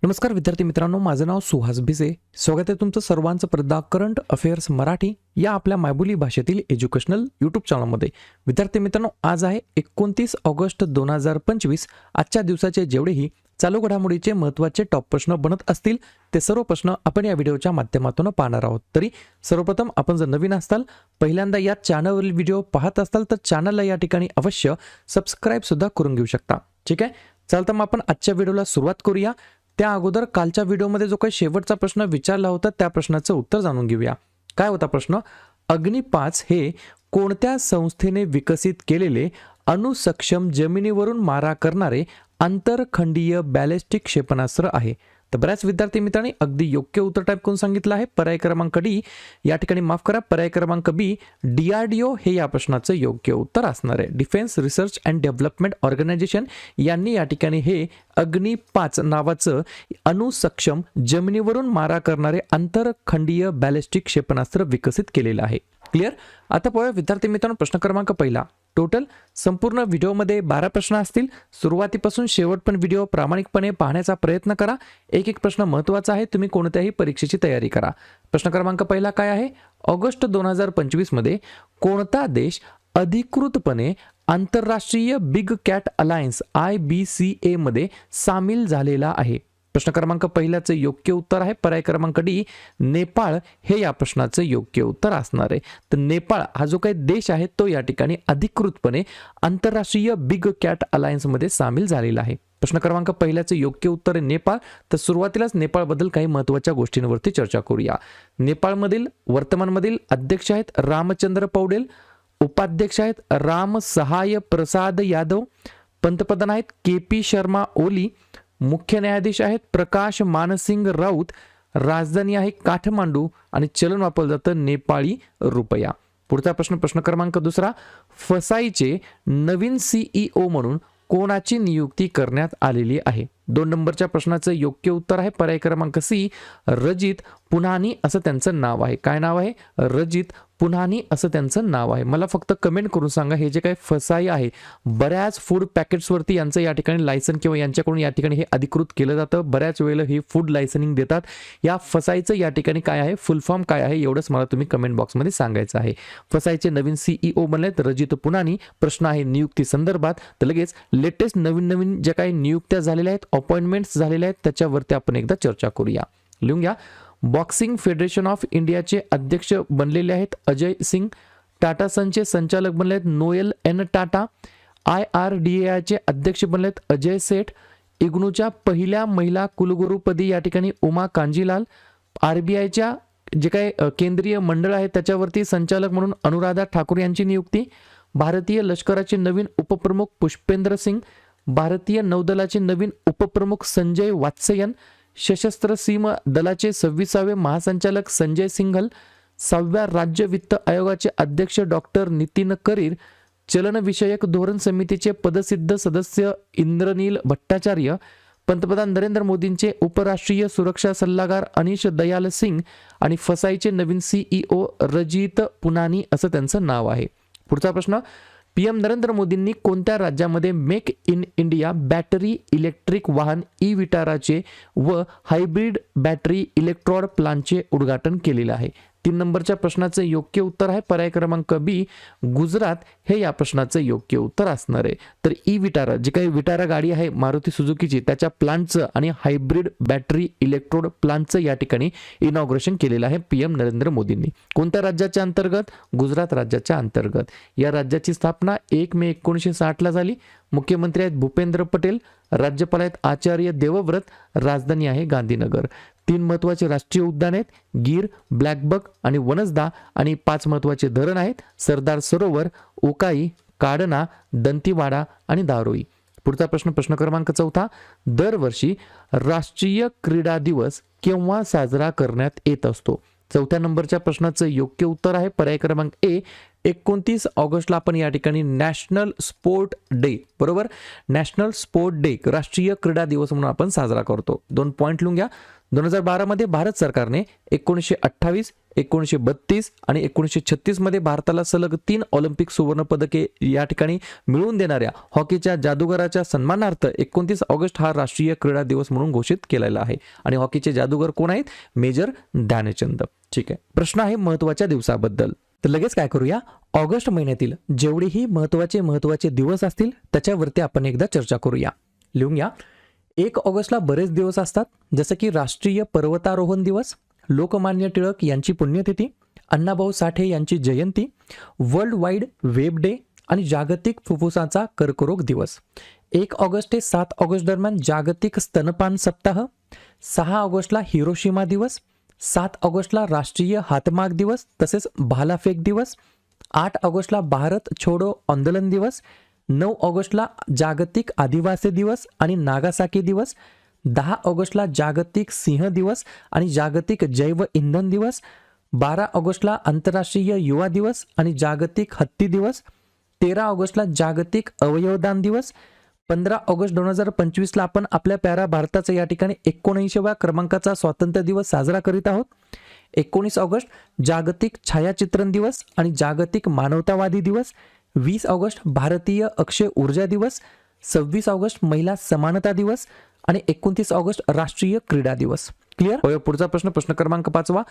नमस्कार विद्यार्थी मित्रांनो, माझं नाव सुहास भिसे. स्वागत आहे तुमचं सर्वांचं प्रदा करंट अफेअर्स मराठी या आपल्या मायबोली भाषेतील एज्युकेशनल यूट्यूब चॅनलमध्ये. विद्यार्थी मित्रांनो, आज आहे 29 ऑगस्ट 2025. आजच्या दिवसाचे जेवढेही चालू घडामोडीचे महत्त्वाचे टॉप प्रश्न बनत असतील ते सर्व प्रश्न आपण या व्हिडिओच्या माध्यमातून पाहणार आहोत. तरी सर्वप्रथम आपण जर नवीन असाल, पहिल्यांदा या चॅनलवरील व्हिडिओ पाहत असाल तर चॅनलला या ठिकाणी अवश्य सबस्क्राईब सुद्धा करून घेऊ शकता. ठीक आहे, चला मग आपण आजच्या व्हिडिओला सुरुवात करूया. त्या अगोदर कालच्या व्हिडिओमध्ये जो काही शेवटचा प्रश्न विचारला होता त्या प्रश्नाचं उत्तर जाणून घेऊया. काय होता प्रश्न? अग्नि 5 हे कोणत्या संस्थेने विकसित केलेले अणुसक्षम जमिनीवरून मारा करणारे आंतरखंडीय बॅलिस्टिक क्षेपणास्त्र आहे? तर बऱ्याच विद्यार्थी मित्रांनी अगदी योग्य उत्तर टाईप करून सांगितलं आहे. पर्याय क्रमांक डी या ठिकाणी माफ करा, पर्याय क्रमांक बी DRDO हे या प्रश्नाचं योग्य उत्तर असणार आहे. Defence research and development organisation यांनी या ठिकाणी हे अग्नि 5 नावाचं अणुसक्षम जमिनीवरून मारा करणारे आंतरखंडीय बॅलिस्टिक क्षेपणास्त्र विकसित केलेलं आहे. क्लिअर? आता पाहूया विद्यार्थी मित्रांनो प्रश्न क्रमांक पहिला. टोटल संपूर्ण व्हिडिओमध्ये 12 प्रश्न असतील. सुरुवातीपासून शेवटपर्यंत व्हिडिओ प्रामाणिकपणे पाहण्याचा प्रयत्न करा. एक एक प्रश्न महत्त्वाचा आहे, तुम्ही कोणत्याही परीक्षेची तयारी करा. प्रश्न क्रमांक पहिला काय आहे? ऑगस्ट 2025 मध्ये कोणता देश अधिकृतपणे आंतरराष्ट्रीय बिग कॅट अलायन्स IBCA मध्ये सामील झालेला आहे? प्रश्न क्रमांक पहिल्याचं योग्य उत्तर आहे पर्याय क्रमांक डी नेपाळ हे या प्रश्नाचं योग्य उत्तर असणार आहे. तर नेपाळ हा जो काही देश आहे तो या ठिकाणी अधिकृतपणे आंतरराष्ट्रीय बिग कॅट अलायन्स मध्ये सामील झालेला आहे. प्रश्न क्रमांक पहिल्याचं योग्य उत्तर आहे नेपाळ. तर सुरुवातीलाच नेपाळबद्दल काही महत्त्वाच्या गोष्टींवरती चर्चा करूया. नेपाळमधील वर्तमानमधील अध्यक्ष आहेत रामचंद्र पौडेल, उपाध्यक्ष आहेत राम सहाय प्रसाद यादव, पंतप्रधान आहेत KP शर्मा ओली, मुख्य न्यायाधीश आहेत प्रकाश मानसिंग राऊत, राजधानी आहे काठमांडू आणि चलन वापरलं जातं नेपाळी रुपया. पुढचा प्रश्न, प्रश्न क्रमांक दुसरा. फसाईचे नवीन CEO म्हणून कोणाची नियुक्ती करण्यात आलेली आहे? 2 नंबरच्या प्रश्नाचं योग्य उत्तर आहे पर्याय क्रमांक सी रजित पुन्हानी असं त्यांचं नाव आहे. काय नाव आहे? रजित पुन्हानी असं त्यांचं नाव आहे. मला फक्त कमेंट करून सांगा, हे जे काही फसाई आहे बऱ्याच फूड पॅकेट्सवरती यांचं या ठिकाणी लायसन किंवा यांच्याकडून या ठिकाणी हे अधिकृत केलं जातं. बऱ्याच वेळेला हे फूड लायसनिंग देतात. या फसाईचं या ठिकाणी काय आहे, फुल फॉर्म काय आहे, एवढंच मला तुम्ही कमेंट बॉक्समध्ये सांगायचं आहे. फसाईचे नवीन CEO बनलेत रजित पुन्हानी. प्रश्न आहे नियुक्ती संदर्भात. तर लगेच लेटेस्ट नवीन ज्या काही नियुक्त्या झालेल्या आहेत, अपॉइंटमेंट्स झालेल्या आहेत, त्याच्यावरती आपण एकदा चर्चा करूया. लिहून घ्या. बॉक्सिंग फेडरेशन ऑफ इंडियाचे अध्यक्ष बनलेले आहेत अजय सिंग. टाटा सनचे संचालक बनले आहेत नोएल N टाटा. IRDAचे अध्यक्ष बनले आहेत अजय सेठ. इग्नूच्या पहिल्या महिला कुलगुरूपदी या ठिकाणी उमा कांजीलाल. RBIच्या जे काही केंद्रीय मंडळ आहे त्याच्यावरती संचालक म्हणून अनुराधा ठाकूर यांची नियुक्ती. भारतीय लष्कराचे नवीन उपप्रमुख पुष्पेंद्र सिंग. भारतीय नौदलाचे नवीन उपप्रमुख संजय वात्स्यन. सशस्त्र सीमा दलाचे 26वे महासंचालक संजय सिंघल. 6व्या राज्य वित्त आयोगाचे अध्यक्ष डॉक्टर नितीन करीर. चलनविषयक धोरण समितीचे पदसिद्ध सदस्य इंद्रनील भट्टाचार्य. पंतप्रधान नरेंद्र मोदींचे उपराष्ट्रीय सुरक्षा सल्लागार अनिश दयाल सिंग. आणि फसाईचे नवीन CEO रजित पुन्हानी असं त्यांचं नाव आहे. पुढचा प्रश्न. PM नरेंद्र मोदींनी कोणत्या राज्यामध्ये make in India battery electric वाहन विटाराचे व हायब्रिड बॅटरी इलेक्ट्रॉड प्लांटचे उद्घाटन केलेले आहे? 3 नंबरच्या प्रश्नाचं योग्य उत्तर आहे पर्याय क्रमांक बी गुजरात हे या प्रश्नाचं योग्य उत्तर असणार आहे. तर विटारा जी काही विटारा गाडी आहे मारुती सुझुकीची त्याच्या प्लांटचं आणि हायब्रिड बॅटरी इलेक्ट्रोड प्लांटचं या ठिकाणी इनॉग्रेशन केलेलं आहे PM नरेंद्र मोदींनी. कोणत्या राज्याच्या अंतर्गत? गुजरात राज्याच्या अंतर्गत. या राज्याची स्थापना 1 मे 1960 ला झाली. मुख्यमंत्री आहेत भूपेंद्र पटेल. राज्यपाल आहेत आचार्य देवव्रत. राजधानी आहे गांधीनगर. 3 महत्त्वाचे राष्ट्रीय उद्यान आहेत गीर, ब्लॅकबक आणि वनसदा. आणि 5 महत्त्वाचे धरण आहेत सरदार सरोवर, उकाई, काडना, दंतीवाडा आणि दारोई. पुढचा प्रश्न, प्रश्न क्रमांक 4. दरवर्षी राष्ट्रीय क्रीडा दिवस केव्हा साजरा करण्यात येत असतो? 4थ्या नंबरच्या प्रश्नाचं योग्य उत्तर आहे पर्याय क्रमांक ए 29 ऑगस्टला आपण या ठिकाणी नॅशनल स्पोर्ट डे, बरोबर, नॅशनल स्पोर्ट डे राष्ट्रीय क्रीडा दिवस म्हणून आपण साजरा करतो. 2 पॉईंट लिहून घ्या. 2012 मध्ये भारत सरकारने 1928, 1932 आणि 1936 मध्ये भारताला सलग 3 ऑलिम्पिक सुवर्ण पदके या ठिकाणी मिळवून देणाऱ्या हॉकीच्या जादूगाराच्या सन्मानार्थ 29 ऑगस्ट हा राष्ट्रीय क्रीडा दिवस म्हणून घोषित केलेला आहे. आणि हॉकीचे जादूगार कोण आहेत? मेजर ध्यानचंद. ठीक आहे. प्रश्न आहे महत्त्वाच्या दिवसाबद्दल. तर लगेच काय करूया, ऑगस्ट महिन्यातील जेवढेही महत्त्वाचे दिवस असतील त्याच्यावरती आपण एकदा चर्चा करूया. लिहून घ्या. 1 ऑगस्टला बरेच दिवस असतात, जसं की राष्ट्रीय पर्वतारोहण दिवस, लोकमान्य टिळक यांची पुण्यतिथी, अण्णाभाऊ साठे यांची जयंती, वर्ल्ड वाईड वेब डे आणि जागतिक फुफ्फुसाचा कर्करोग दिवस. 1 ऑगस्ट ते 7 ऑगस्ट दरम्यान जागतिक स्तनपान सप्ताह, 6 ऑगस्टला हिरोशिमा दिवस, 7 ऑगस्टला राष्ट्रीय हातमाग दिवस तसेच भालाफेक दिवस, 8 ऑगस्टला भारत छोडो आंदोलन दिवस, 9 ऑगस्टला जागतिक आदिवासी दिवस आणि नागासाकी दिवस, 10 ऑगस्टला जागतिक सिंह दिवस आणि जागतिक जैव इंधन दिवस, 12 ऑगस्टला आंतरराष्ट्रीय युवा दिवस आणि जागतिक हत्ती दिवस, 13 ऑगस्टला जागतिक अवयवदान दिवस, 15 ऑगस्ट 2025ला आपण आपल्या प्यारा भारताचा या ठिकाणी 79व्या क्रमांकाचा स्वातंत्र्य दिवस साजरा करीत आहोत. 19 ऑगस्ट जागतिक छायाचित्रण दिवस आणि जागतिक मानवतावादी दिवस, 20 ऑगस्ट भारतीय अक्षय ऊर्जा दिवस, 26 ऑगस्ट महिला समानता दिवस आणि 29 ऑगस्ट राष्ट्रीय क्रीडा दिवस. क्लिअर? पुढचा प्रश्न क्रमांक 5.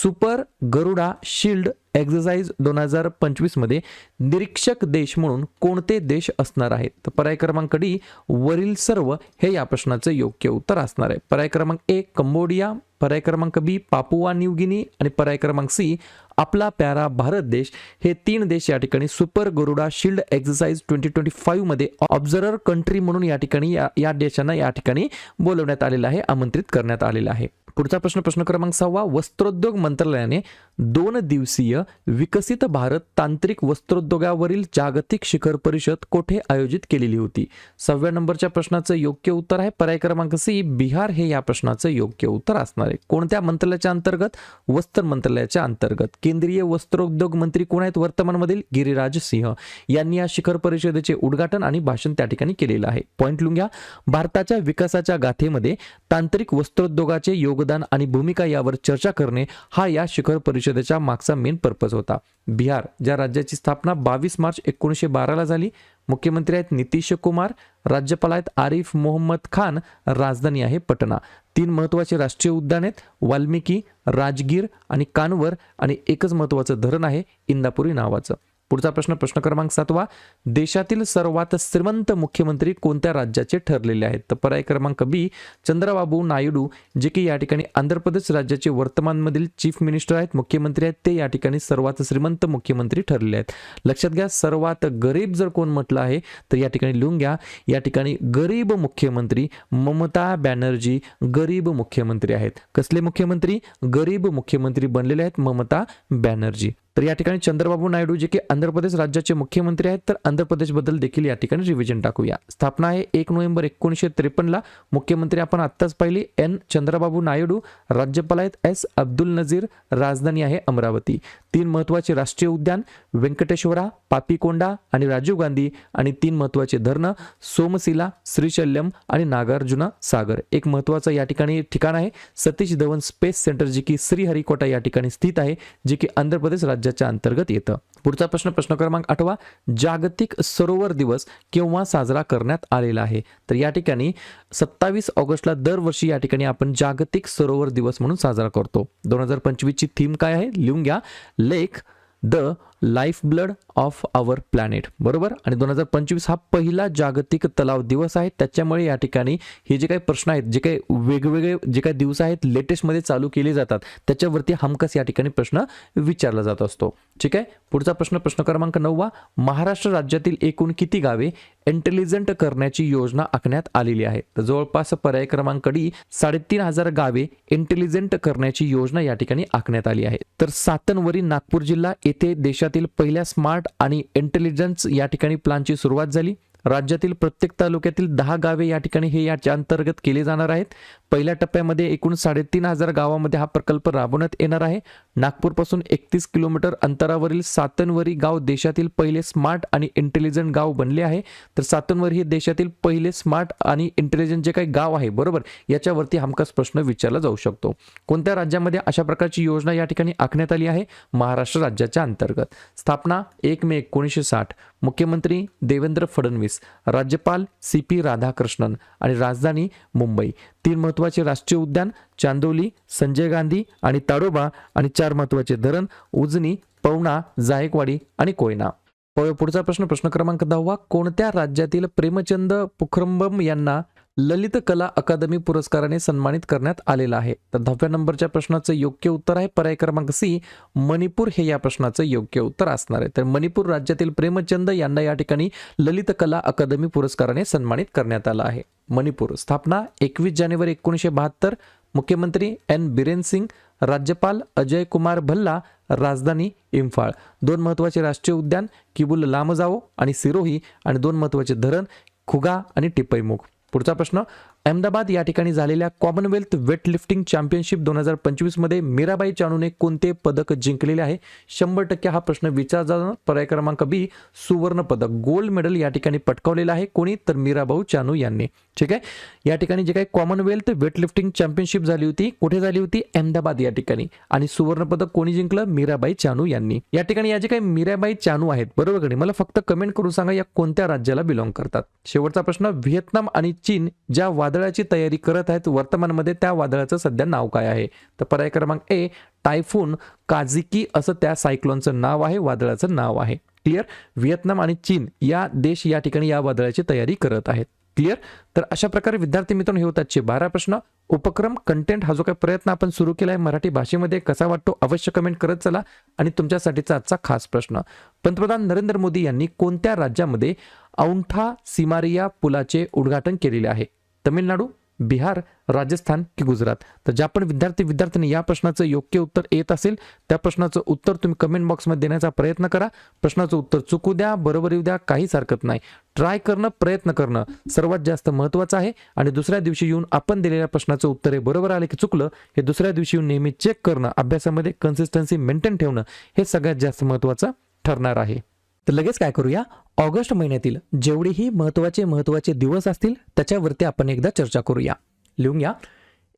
सुपर गरुडा शिल्ड एक्सरसाइज 2025 मध्ये निरीक्षक देश म्हणून कोणते देश असणार आहेत? तर पर्याय क्रमांक डी वरील सर्व हे या प्रश्नाचे योग्य उत्तर असणार आहे. पर्याय क्रमांक ए कंबोडिया, पर्याय क्रमांक बी पापुआ न्यू गिनी आणि पर्याय क्रमांक सी आपला प्यारा भारत देश. हे 3 देश या ठिकाणी सुपर गरुडा शिल्ड एक्सरसाइज 2025 मध्ये ऑब्झर्वर कंट्री म्हणून या ठिकाणी या देशांना या ठिकाणी बोलवण्यात आलेलं आहे, आमंत्रित करण्यात आलेलं आहे. पुढचा प्रश्न क्रमांक 6. वस्त्रोद्योग मंत्रालयाने 2 दिवसीय विकसित भारत तांत्रिक वस्त्रोद्योगावरील जागतिक शिखर परिषद कोठे आयोजित केलेली होती? 6व्या नंबरच्या प्रश्नाचं योग्य उत्तर आहे पर्याय क्रमांक सी बिहार हे या प्रश्नाचं योग्य उत्तर असणार आहे. कोणत्या मंत्रालयाच्या अंतर्गत? वस्त्र मंत्रालयाच्या अंतर्गत. केंद्रीय वस्त्रोद्योग मंत्री कोण आहेत वर्तमानमधील? गिरिराज सिंह यांनी या शिखर परिषदेचे उद्घाटन आणि भाषण त्या ठिकाणी केलेलं आहे. पॉइंट लिहून घ्या. भारताच्या विकासाच्या गाथेमध्ये तांत्रिक वस्त्रोद्योगाचे योगदान आणि भूमिका यावर चर्चा करणे हा या शिखर परिषदेच्या मागचा मेन पर्पज होता. बिहार ज्या राज्याची स्थापना 22 मार्च 1912 झाली. मुख्यमंत्री आहेत नितीश कुमार, राज्यपाल आहेत आरिफ मोहम्मद खान, राजधानी आहे पटना. 3 महत्त्वाचे राष्ट्रीय उद्यान आहेत वाल्मिकी, राजगीर आणि कानवर आणि एकच महत्त्वाचं धरण आहे इंदापुरी नावाचं. पुढचा प्रश्न क्रमांक 7. देशातील सर्वात श्रीमंत मुख्यमंत्री कोणत्या राज्याचे ठरलेले आहेत? तर पर्याय क्रमांक बी चंद्रबाबू नायडू जे की या ठिकाणी आंध्र प्रदेश राज्याचे वर्तमानमधील चीफ मिनिस्टर आहेत, मुख्यमंत्री आहेत, ते या ठिकाणी सर्वात श्रीमंत मुख्यमंत्री ठरलेले आहेत. लक्षात घ्या सर्वात गरीब जर कोण म्हटलं आहे तर या ठिकाणी लिहून घ्या, या ठिकाणी गरीब मुख्यमंत्री ममता बॅनर्जी गरीब मुख्यमंत्री आहेत. कसले मुख्यमंत्री? गरीब मुख्यमंत्री बनलेले आहेत ममता बॅनर्जी. तर या ठिकाणी चंद्रबाबू नायडू जे की आंध्र प्रदेश राज्याचे मुख्यमंत्री आहेत, तर आंध्र प्रदेश बद्दल देखील या ठिकाणी रिव्हिजन टाकूया. स्थापना आहे 1 नोव्हेंबर 1953ला. मुख्यमंत्री आपण आत्ताच पाहिली एन चंद्रबाबू नायडू, राज्यपाल आहेत एस अब्दुल नजीर, राजधानी आहे अमरावती. 3 महत्त्वाचे राष्ट्रीय उद्यान वेंकटेश्वरा, पापीकोंडा आणि राजीव गांधी आणि 3 महत्त्वाचे धरणं सोमशिला, श्रीशल्यम आणि नागार्जुना सागर. एक महत्त्वाचं या ठिकाणी ठिकाण आहे सतीश धवन स्पेस सेंटर जे की श्रीहरिकोटा या ठिकाणी स्थित आहे, जे की आंध्र प्रदेश राज्याच्या अंतर्गत येतं. पुढचा प्रश्न क्रमांक 8. जागतिक सरोवर दिवस केव्हा साजरा करण्यात आलेला आहे? तर या ठिकाणी 27 ऑगस्टला दरवर्षी या ठिकाणी आपण जागतिक सरोवर दिवस म्हणून साजरा करतो. 2025 ची थीम काय आहे? लिहून घ्या, lake the life blood of our planet. बरोबर. आणि 2025 हा पहिला जागतिक तलाव दिवस आहे. त्याच्यामुळे या ठिकाणी हे जे काही प्रश्न आहेत, जे काही वेगवेगळे जे काही दिवस आहेत लेटेस्टमध्ये चालू केले जातात, त्याच्यावरती हमखास या ठिकाणी प्रश्न विचारला जात असतो. ठीक आहे. पुढचा प्रश्न क्रमांक 9. महाराष्ट्र राज्यातील एकूण किती गावे इंटेलिजंट करण्याची योजना आखण्यात आलेली आहे? तर जवळपास पर्याय क्रमांक डी 3500 गावे इंटेलिजंट करण्याची योजना या ठिकाणी आखण्यात आली आहे. तर सातनवरी नागपूर जिल्हा येथे देशातील पहिल्या स्मार्ट आणि इंटेलिजन्स या ठिकाणी प्लॅनची सुरुवात झाली. राज्यातील प्रत्येक तालुक्यातील 10 गावे या ठिकाणी हे याच्या अंतर्गत केले जाणार आहेत. पहिल्या टप्प्यामध्ये एकूण 3,500 गावामध्ये हा प्रकल्प राबवण्यात येणार आहे. नागपूरपासून 31 किलोमीटर अंतरावरील सातनवरी गाव देशातील पहिले स्मार्ट आणि इंटेलिजंट गाव बनले आहे. तर सातनवरी हे देशातील पहिले स्मार्ट आणि इंटेलिजंट जे काही गाव आहे, बरोबर, याच्यावरती हमखास प्रश्न विचारला जाऊ शकतो. कोणत्या राज्यामध्ये अशा प्रकारची योजना या ठिकाणी आखण्यात आली आहे? महाराष्ट्र राज्याच्या अंतर्गत. स्थापना 1 मे 1960. मुख्यमंत्री देवेंद्र फडणवीस, राज्यपाल CP राधाकृष्णन आणि राजधानी मुंबई. 3 महत्त्वाचे राष्ट्रीय उद्यान चांदोली, संजय गांधी आणि ताडोबा आणि 4 महत्त्वाचे धरण उजनी, पवना, जायकवाडी आणि कोयना. पुढचा प्रश्न क्रमांक 10. कोणत्या राज्यातील प्रेमचंद पुखरंबम यांना ललित कला अकादमी पुरस्काराने सन्मानित करण्यात आलेला आहे? तर 10व्या नंबरच्या प्रश्नाचं योग्य उत्तर आहे पर्याय क्रमांक C, मणिपूर हे या प्रश्नाचं योग्य उत्तर असणार आहे. तर मणिपूर राज्यातील प्रेमचंद यांना या ठिकाणी ललित कला अकादमी पुरस्काराने सन्मानित करण्यात आला आहे. मणिपूर. स्थापना 21 जानेवारी 1972. मुख्यमंत्री N बिरेन सिंग, राज्यपाल अजय कुमार भल्ला, राजधानी इम्फाळ. 2 महत्त्वाचे राष्ट्रीय उद्यान किबुल लामजाओ आणि सिरोही आणि 2 महत्त्वाचे धरण खुगा आणि टिपैमुख. पुढचा प्रश्न. अहमदाबाद या ठिकाणी झालेल्या कॉमनवेल्थ वेटलिफ्टिंग चॅम्पियनशिप 2025 मध्ये मीराबाई चानूने कोणते पदक जिंकलेले आहे? 100% हा प्रश्न विचारला. पर्याय क्रमांक B, सुवर्ण पदक, गोल्ड मेडल या ठिकाणी पटकावलेलं आहे. कोणी? तर मीराबाई चानू यांनी. ठीक आहे. या ठिकाणी जे काही कॉमनवेल्थ वेटलिफ्टिंग चॅम्पियनशिप झाली होती, कुठे झाली होती? अहमदाबाद या ठिकाणी. आणि सुवर्ण पदक कोणी जिंकलं? मीराबाई चानू यांनी. या ठिकाणी या जे काही मीराबाई चानू आहेत, बरोबर, मला फक्त कमेंट करून सांगा या कोणत्या राज्याला बिलॉंग करतात. शेवटचा प्रश्न. व्हिएतनाम आणि चीन ज्या वादळाची तयारी करत आहेत वर्तमानमध्ये, त्या वादळाचं सध्या नाव काय आहे? तर पर्याय क्रमांक A, टायफून काझिकी असं त्या सायक्लोनचं नाव आहे, वादळाचं नाव आहे. क्लिअर. व्हिएतनाम आणि चीन या देश या ठिकाणी या वादळाची तयारी करत आहेत. क्लिअर. तर अशा प्रकारे विद्यार्थी मित्रांनो हे होतात 12 प्रश्न. उपक्रम कंटेंट हा जो काही प्रयत्न आपण सुरू केला आहे मराठी भाषेमध्ये, कसा वाटतो अवश्य कमेंट करत चला. आणि तुमच्यासाठीचा आजचा खास प्रश्न. पंतप्रधान नरेंद्र मोदी यांनी कोणत्या राज्यामध्ये औंठा सिमारिया पुलाचे उद्घाटन केलेले आहे? तमिळनाडू, बिहार, राजस्थान की गुजरात? तर ज्या पण विद्यार्थ्यांनी या प्रश्नाचं योग्य उत्तर येत असेल त्या प्रश्नाचं उत्तर तुम्ही कमेंट बॉक्समध्ये देण्याचा प्रयत्न करा. प्रश्नाचं उत्तर चुकू द्या, बरोबर येऊ द्या, काहीच हरकत नाही. ट्राय करणं, प्रयत्न करणं सर्वात जास्त महत्त्वाचं आहे. आणि दुसऱ्या दिवशी येऊन आपण दिलेल्या प्रश्नाचं उत्तर हे बरोबर आले की चुकलं हे दुसऱ्या दिवशी येऊन नेहमी चेक करणं, अभ्यासामध्ये कन्सिस्टन्सी मेंटेन ठेवणं हे सगळ्यात जास्त महत्त्वाचं ठरणार आहे. तर लगेच काय करूया, ऑगस्ट महिन्यातील जेवढेही महत्त्वाचे दिवस असतील त्याच्यावरती आपण एकदा चर्चा करूया. लिहून घ्या.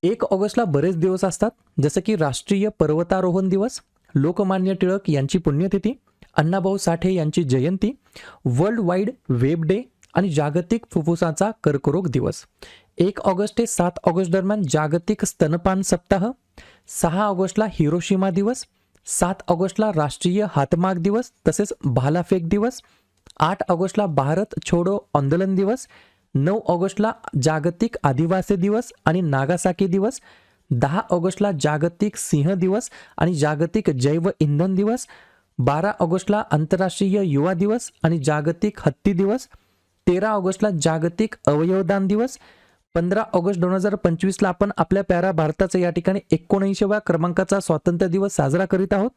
1 ऑगस्टला बरेच दिवस असतात, जसं की राष्ट्रीय पर्वतारोहण दिवस, लोकमान्य टिळक यांची पुण्यतिथी, अण्णाभाऊ साठे यांची जयंती, वर्ल्ड वाईड वेब डे आणि जागतिक फुफ्फुसाचा कर्करोग दिवस. 1 ऑगस्ट ते 7 ऑगस्ट दरम्यान जागतिक स्तनपान सप्ताह, 6 ऑगस्टला हिरोशिमा दिवस, 7 ऑगस्टला राष्ट्रीय हातमाग दिवस तसेच भालाफेक दिवस, 8 ऑगस्टला भारत छोडो आंदोलन दिवस, 9 ऑगस्टला जागतिक आदिवासी दिवस आणि नागासाकी दिवस, 10 ऑगस्टला जागतिक सिंह दिवस आणि जागतिक जैव इंधन दिवस, 12 ऑगस्टला आंतरराष्ट्रीय युवा दिवस आणि जागतिक हत्ती दिवस, 13 ऑगस्टला जागतिक अवयवदान दिवस, 15 ऑगस्ट 2025ला आपण आपल्या प्यारा भारताचा या ठिकाणी 79व्या क्रमांकाचा स्वातंत्र्य दिवस साजरा करीत आहोत.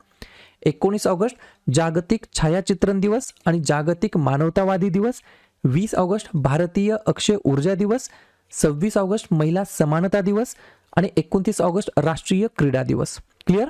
19 ऑगस्ट जागतिक छायाचित्रण दिवस आणि जागतिक मानवतावादी दिवस, 20 ऑगस्ट भारतीय अक्षय ऊर्जा दिवस, 26 ऑगस्ट महिला समानता दिवस आणि 29 ऑगस्ट राष्ट्रीय क्रीडा दिवस. क्लिअर.